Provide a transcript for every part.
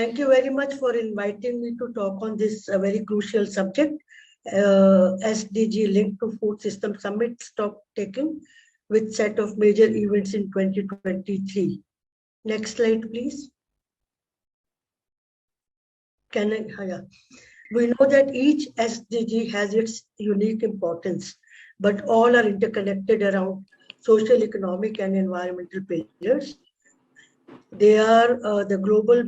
Thank you very much for inviting me to talk on this very crucial subject, SDG linked to Food System Summit stock taking with set of major events in 2023. Next slide, please. Yeah. We know that each SDG has its unique importance, but all are interconnected around social, economic, and environmental pillars. They are the global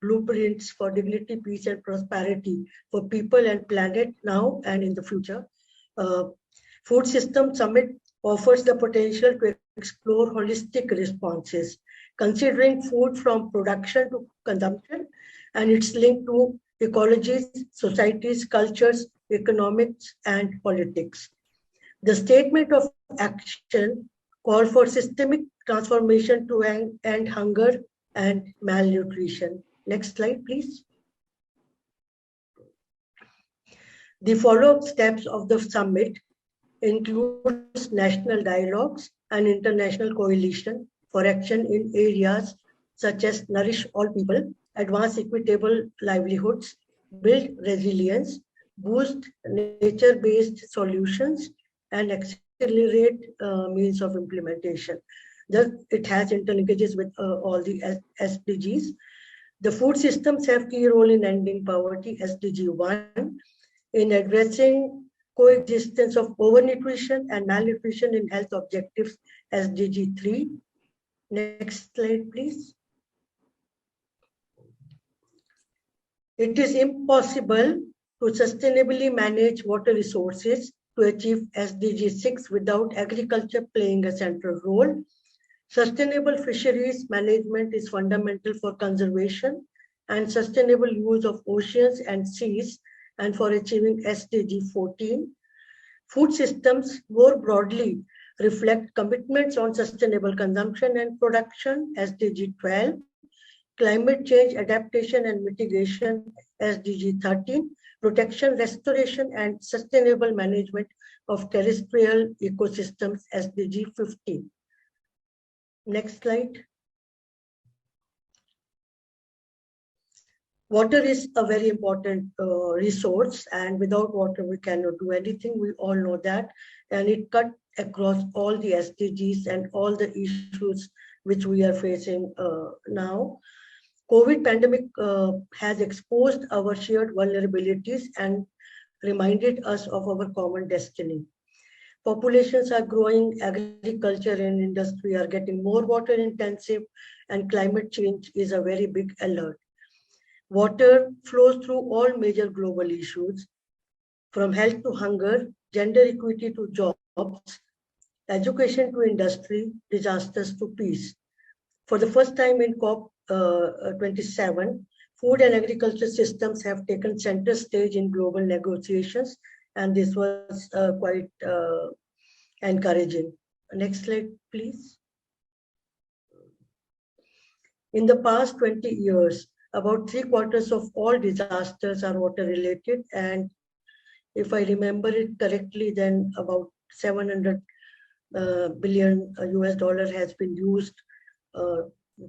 blueprints for dignity, peace, and prosperity for people and planet now and in the future. Food System Summit offers the potential to explore holistic responses, considering food from production to consumption and its link to ecologies, societies, cultures, economics, and politics. The statement of action call for systemic transformation to end hunger and malnutrition. Next slide, please. The follow-up steps of the summit includes national dialogues and international coalition for action in areas such as nourish all people, advance equitable livelihoods, build resilience, boost nature-based solutions, and accelerate means of implementation. Thus, it has interlinkages with all the SDGs. The food systems have key role in ending poverty, SDG 1, in addressing coexistence of overnutrition and malnutrition in health objectives, SDG 3. Next slide, please. It is impossible to sustainably manage water resources to achieve SDG 6 without agriculture playing a central role. Sustainable fisheries management is fundamental for conservation and sustainable use of oceans and seas and for achieving SDG 14. Food systems more broadly reflect commitments on sustainable consumption and production, SDG 12, climate change adaptation and mitigation, SDG 13, protection, restoration, and sustainable management of terrestrial ecosystems, SDG 15. Next slide. Water is a very important resource, and without water we cannot do anything. We all know that, and it cut across all the SDGs and all the issues which we are facing now. COVID pandemic has exposed our shared vulnerabilities and reminded us of our common destiny. Populations are growing, agriculture and industry are getting more water intensive, and climate change is a very big alert. Water flows through all major global issues, from health to hunger, gender equity to jobs, education to industry, disasters to peace. For the first time in COP 27, food and agriculture systems have taken center stage in global negotiations, and this was quite encouraging. Next slide, please. In the past 20 years, about 3/4 of all disasters are water related, and if I remember it correctly, then about 700 billion US dollar has been used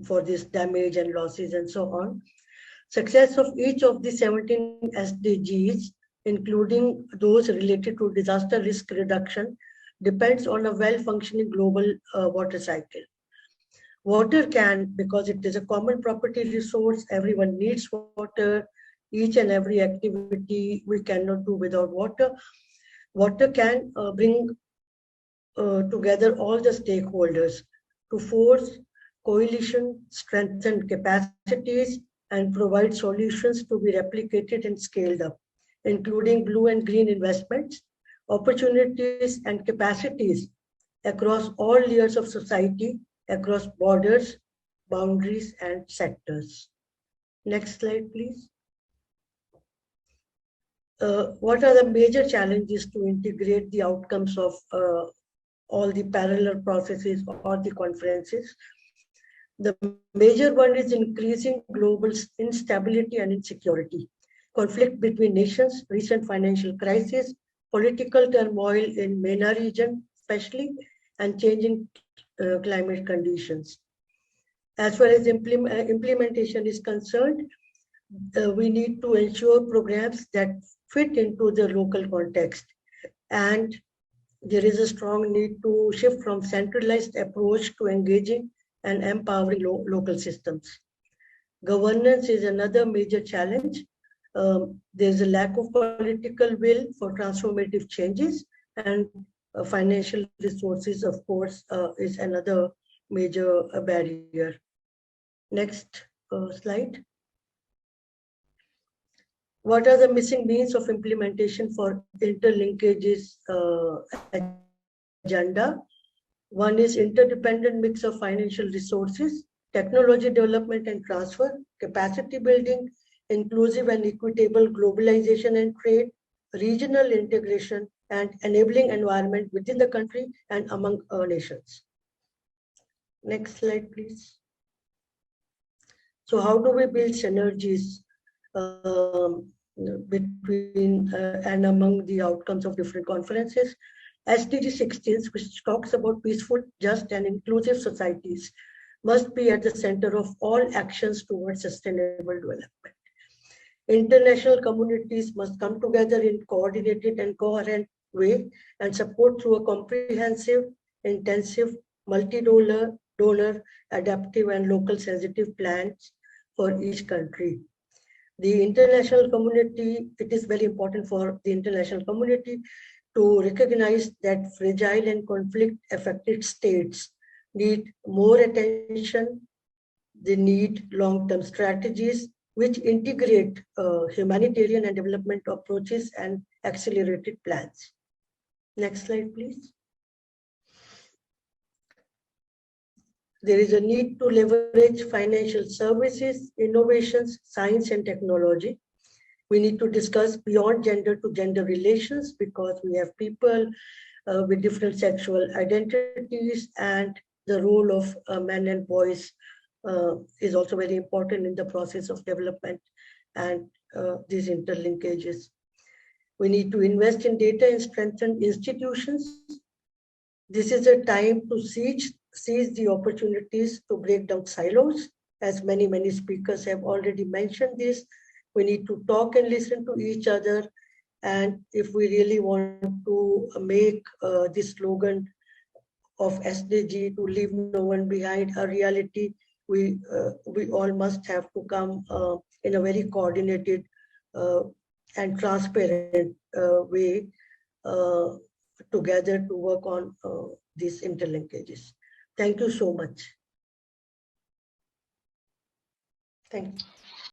for this damage and losses and so on. Success of each of the 17 SDGs, including those related to disaster risk reduction, depends on a well-functioning global water cycle. Water can, because it is a common property resource, everyone needs water, each and every activity we cannot do without water. Water can bring together all the stakeholders to force coalition, strengthen capacities, and provide solutions to be replicated and scaled up, including blue and green investments, opportunities and capacities across all layers of society, across borders, boundaries, and sectors. Next slide, please. What are the major challenges to integrate the outcomes of all the parallel processes or the conferences? The major one is increasing global instability and insecurity, conflict between nations, recent financial crisis, political turmoil in MENA region especially, and changing climate conditions. As far as implementation is concerned, we need to ensure programs that fit into the local context. And there is a strong need to shift from centralized approach to engaging and empowering local systems. Governance is another major challenge. There's a lack of political will for transformative changes, and financial resources, of course, is another major barrier. Next slide. What are the missing means of implementation for interlinkages agenda? One is interdependent mix of financial resources, technology development and transfer, capacity building, inclusive and equitable globalization and trade, regional integration, and enabling environment within the country and among our nations. Next slide, please. So how do we build synergies between and among the outcomes of different conferences? SDG 16, which talks about peaceful, just, and inclusive societies, must be at the center of all actions towards sustainable development. International communities must come together in coordinated and coherent way and support through a comprehensive, intensive, multi-donor, adaptive, and local sensitive plans for each country. The international community, it is very important for the international community to recognize that fragile and conflict-affected states need more attention. They need long-term strategies which integrate humanitarian and development approaches and accelerated plans. Next slide, please. There is a need to leverage financial services, innovations, science, and technology. We need to discuss beyond gender to gender relations because we have people with different sexual identities, and the role of men and boys is also very important in the process of development and these interlinkages. We need to invest in data and strengthen institutions. This is a time to seize the opportunities to break down silos. As many speakers have already mentioned this, we need to talk and listen to each other. And if we really want to make this slogan of SDG, to leave no one behind, a reality, we all must have to come in a very coordinated and transparent way together to work on these interlinkages. Thank you so much. Thank you.